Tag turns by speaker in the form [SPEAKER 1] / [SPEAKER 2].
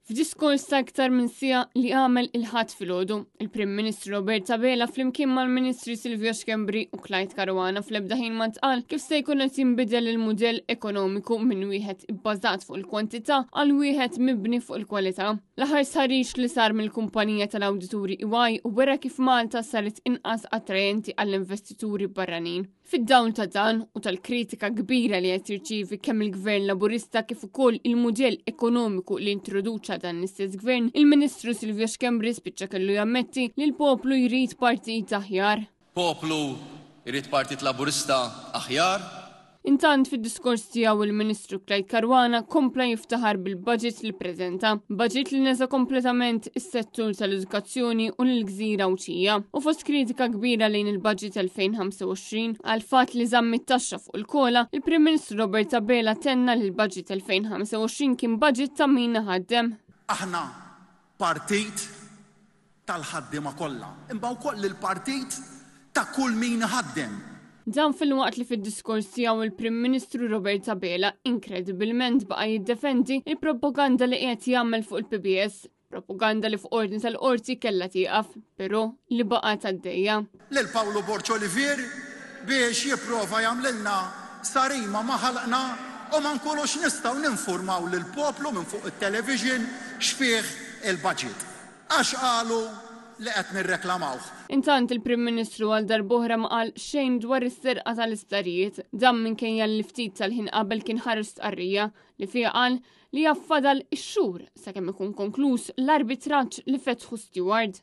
[SPEAKER 1] F'diskors ta' iktar minn sija li għamel il-ħadd filgħodu, il-Prim Ministru Robert Abela flimkien mal-Ministri Silvio Xkembri u Clyde Caruana fl-ebda ħin ma ntqal kif se jkun qed jinbidel il-mudell ekonomiku minn wieħed ibbażat fuq il-kwantità għal wieħed mibni fuq il-kwalità. L-aħħar sħarix li sar mill-kumpanija tal-awdituri EY u wera kif Malta saret inqas attrajenti għall-investituri barranin. Fid-dawn ta' dan u tal-kritika kbira li qed jirċievi kemm il-Gvern Laburista kif ukoll il-mudell ekonomiku li introduċa dan l-istess gvern, il-Ministru Silvio Xkembri spiċċa kellu jammetti li l-poplu jrid partit aħjar.
[SPEAKER 2] Poplu jrid Partit Laburista aħjar.
[SPEAKER 1] Intant fid-diskors tiegħu il-Ministru Clyde Caruana kompla jiftaħar bil-budget li preżenta, budget li nesa kompletament is-settur tal-edukazzjoni u l-gżira Awċija. U fost kritika kbira lejn il-budget 2025 għal fatt li żamm it-taxxa fuq il-kola, il-Prim Ministru Robert Abela tenna li l-budget 2025 kien budget ta' min ħaddem.
[SPEAKER 3] Aħna partit tal-ħaddiema kollha, imma wkoll il-partit ta' kull min ħaddem.
[SPEAKER 1] Dan fil-waqt li fid-diskors tiegħu il-Prim Ministru Robert Abela inkredibilment baqa' jiddefendi il-propaganda li qed jagħmel fuq il-PBS, propaganda li fuq ordni tal-qorti kellha tieqaf, però li baqgħet għaddejja.
[SPEAKER 3] Lil Paolo Borċ Olivier biex jipprova jagħmlilna sarima ma ħalqna u ma nkunux nistgħu ninformaw lil poplu minn fuq it-television x'fih il-budget. Għax qalu li qed nirreklamawh.
[SPEAKER 1] Intant il-Prim Ministru għal darb'oħra ma qal xejn dwar is-serqa tal-istarijiet, dan minkejja li ftit tal-ħin qabel kien ħares stqarrija li fiha qal li jaffadal ix-xhur sakemm ikun konkluż l-arbitraġġ li fetħu Stewart.